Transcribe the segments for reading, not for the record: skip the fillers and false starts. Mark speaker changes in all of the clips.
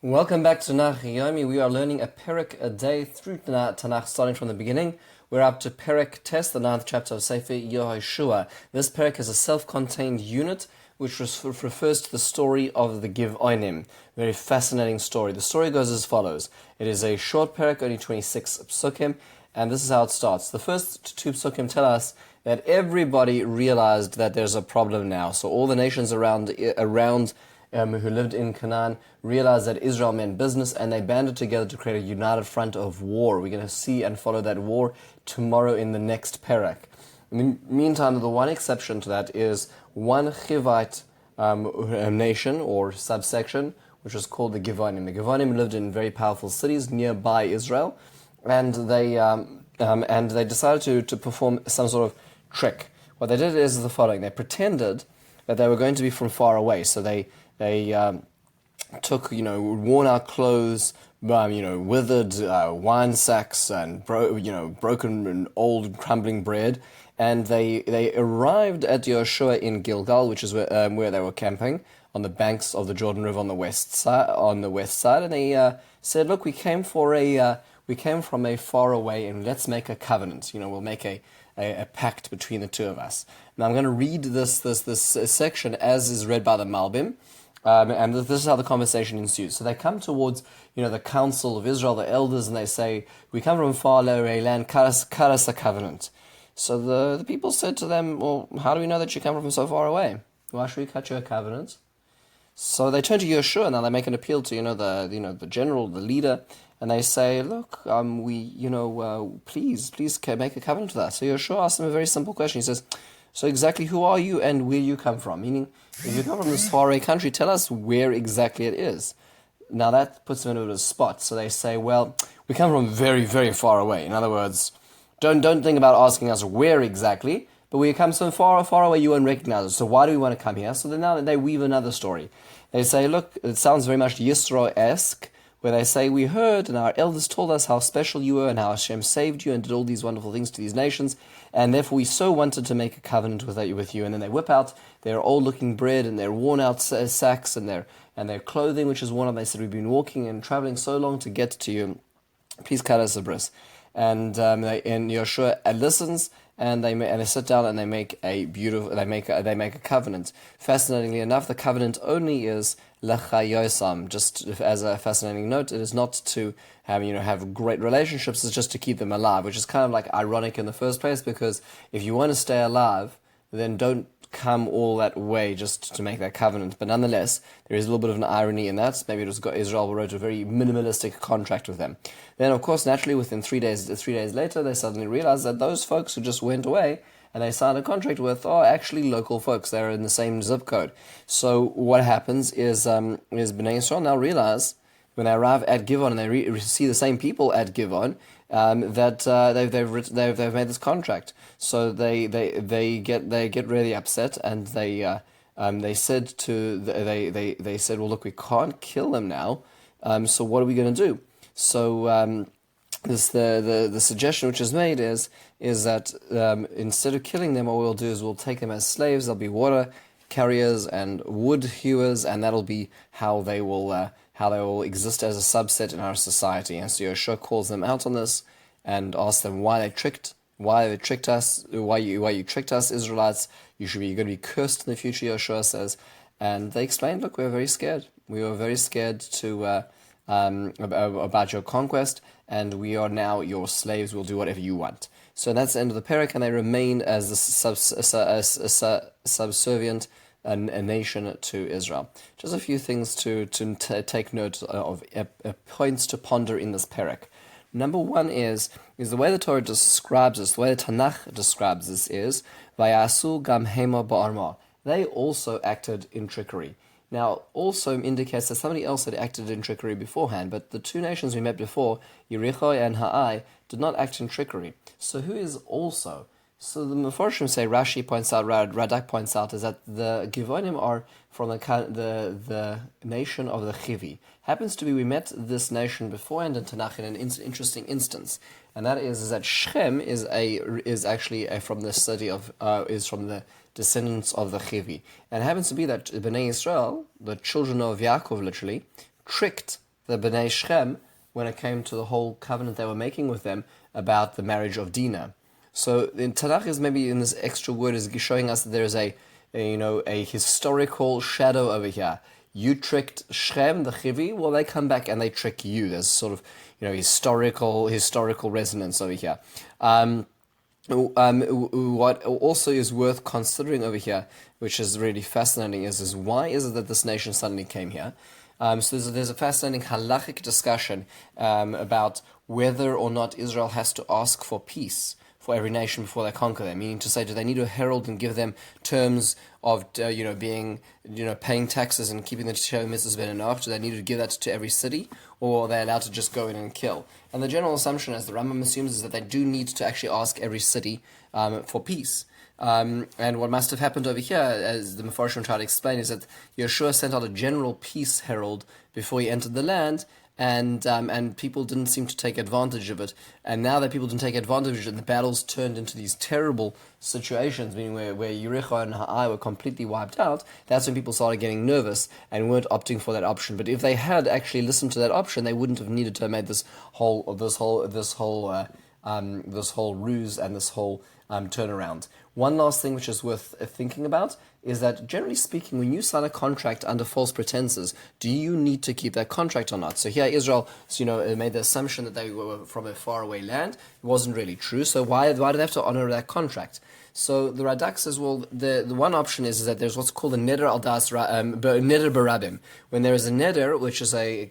Speaker 1: Welcome back to Nach. We are learning a Perek a day through Tanakh, starting from the beginning. We're up to Perek Test, the 9th chapter of Sefer Yehoshua. This Perek is a self-contained unit which refers to the story of the Givonim. Very fascinating story. The story goes as follows. It is a short Perek, only 26 psukim, and this is how it starts. The first two psukim tell us that everybody realized that there's a problem now. So all the nations around who lived in Canaan realized that Israel meant business, and they banded together to create a united front of war. We're going to see and follow that war tomorrow in the next Perek. In the meantime, the one exception to that is one Chivite nation or subsection, which was called the Givonim. The Givonim lived in very powerful cities nearby Israel, and they decided to perform some sort of trick. What they did is the following: they pretended that they were going to be from far away, so they took, worn out clothes, withered wine sacks, and broken and old crumbling bread, and they arrived at Yehoshua in Gilgal, which is where they were camping on the banks of the Jordan River on the west side, and they said, "Look, we came from a far away, and let's make a covenant. We'll make a pact between the two of us." Now I'm going to read this section as is read by the Malbim. And this is how the conversation ensues. So they come towards, the council of Israel, the elders, and they say, "We come from far away land, cut us a covenant." So the people said to them, "Well, how do we know that you come from so far away? Why should we cut you a covenant?" So they turn to Yehoshua. Now they make an appeal to, the general, the leader, and they say, "Look, please make a covenant with us." So Yehoshua asks them a very simple question. He says, "So exactly who are you and where you come from?" Meaning, if you come from this faraway country, tell us where exactly it is. Now that puts them in a spot. So they say, "Well, we come from very, very far away." In other words, don't think about asking us where exactly, but we come so far, far away you won't recognize us. So why do we want to come here? So then now they weave another story. They say, "Look, it sounds very much Yisro-esque," where they say, "We heard and our elders told us how special you were and how Hashem saved you and did all these wonderful things to these nations, and therefore we so wanted to make a covenant with you." And then they whip out their old-looking bread and their worn-out sacks and their clothing, which is worn out. They said, "We've been walking and traveling so long to get to you. Please cut us a bris." And Yehoshua listens, and they sit down and they make a covenant. Fascinatingly enough, the covenant only is l'chayosam. Just as a fascinating note, it is not to have great relationships. It's just to keep them alive, which is kind of like ironic in the first place, because if you want to stay alive, then don't come all that way just to make that covenant. But nonetheless, there is a little bit of an irony in that. Maybe it was Israel wrote a very minimalistic contract with them. Then, of course, naturally, within 3 days later, they suddenly realized that those folks who just went away and they signed a contract with are actually local folks. They're in the same zip code. So what happens is Bnei Israel now realize, when they arrive at Givon and they see the same people at Givon, that they've made this contract. So they get really upset, and they said, "Well, look, we can't kill them now. So what are we going to do?" So the suggestion which is made is that instead of killing them, what we'll do is we'll take them as slaves. They'll be water carriers and wood hewers, and that'll be how they will exist as a subset in our society. And so Yehoshua calls them out on this and asks them why they tricked us, why you tricked us, Israelites. You're going to be cursed in the future, Yehoshua says. And they explained, "Look, we were very scared. We were very scared about your conquest, and we are now your slaves. We'll do whatever you want." So that's the end of the Perek, and they remain as a subservient a nation to Israel. Just a few things to take note of, points to ponder in this Perek. Number one is the way the Torah describes this, the way the Tanakh describes this is, "Vayasu gam hema ba'arma." They also acted in trickery. Now, also indicates that somebody else had acted in trickery beforehand, but the two nations we met before, Yericho and Ha'ai, did not act in trickery. So who is also? So the Mefarshim say, Rashi points out, Radak points out, is that the Givonim are from the nation of the Chivi. Happens to be, we met this nation beforehand in Tanakh in an interesting instance, and that is that Shechem is actually from the city of is from the descendants of the Chivi, and it happens to be that Bnei Israel, the children of Yaakov, literally tricked the Bnei Shem when it came to the whole covenant they were making with them about the marriage of Dinah. So in Tanakh is maybe in this extra word is showing us that there is a historical shadow over here. You tricked Shem, the Chivi, well, they come back and they trick you. There's sort of, historical resonance over here. What also is worth considering over here, which is really fascinating, is why is it that this nation suddenly came here? So there's a fascinating halachic discussion about whether or not Israel has to ask for peace for every nation before they conquer them. Meaning to say, do they need to herald and give them terms of being paying taxes and keeping the Torah mitzvahs ben enough? Do they need to give that to every city, or are they allowed to just go in and kill? And the general assumption, as the Rambam assumes, is that they do need to actually ask every city for peace. And what must have happened over here, as the Mefarshim try to explain, is that Yeshua sent out a general peace herald before he entered the land, and people didn't seem to take advantage of it. And now that people didn't take advantage of it, the battles turned into these terrible situations, meaning where Yericho and Ha'ai were completely wiped out. That's when people started getting nervous and weren't opting for that option. But if they had actually listened to that option, they wouldn't have needed to have made this whole ruse and this whole turnaround. One last thing which is worth thinking about is that, generally speaking, when you sign a contract under false pretenses, do you need to keep that contract or not? So here Israel, made the assumption that they were from a faraway land. It wasn't really true. So why do they have to honor that contract? So the Radak says, well, the one option is that there's what's called a neder al das neder barabim. When there is a neder, which is a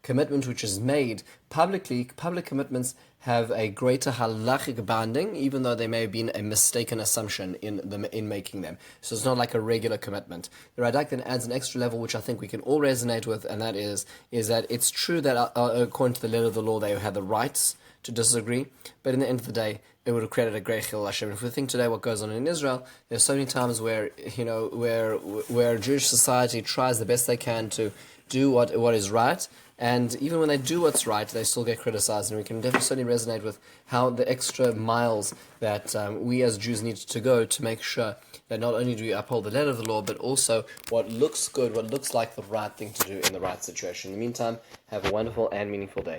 Speaker 1: commitment which is made publicly, public commitments have a greater halachic binding, even though they may have been a mistaken assumption in making them. So it's not like a regular commitment. The Radak then adds an extra level, which I think we can all resonate with, and that is that it's true that according to the letter of the law, they had the rights to disagree, but in the end of the day, it would have created a great chilul Hashem. If we think today what goes on in Israel, there's so many times where Jewish society tries the best they can to do what is right, and even when they do what's right, they still get criticized. And we can definitely resonate with how the extra miles that we as Jews need to go to make sure that not only do we uphold the letter of the law, but also what looks good, what looks like the right thing to do in the right situation. In the meantime, have a wonderful and meaningful day.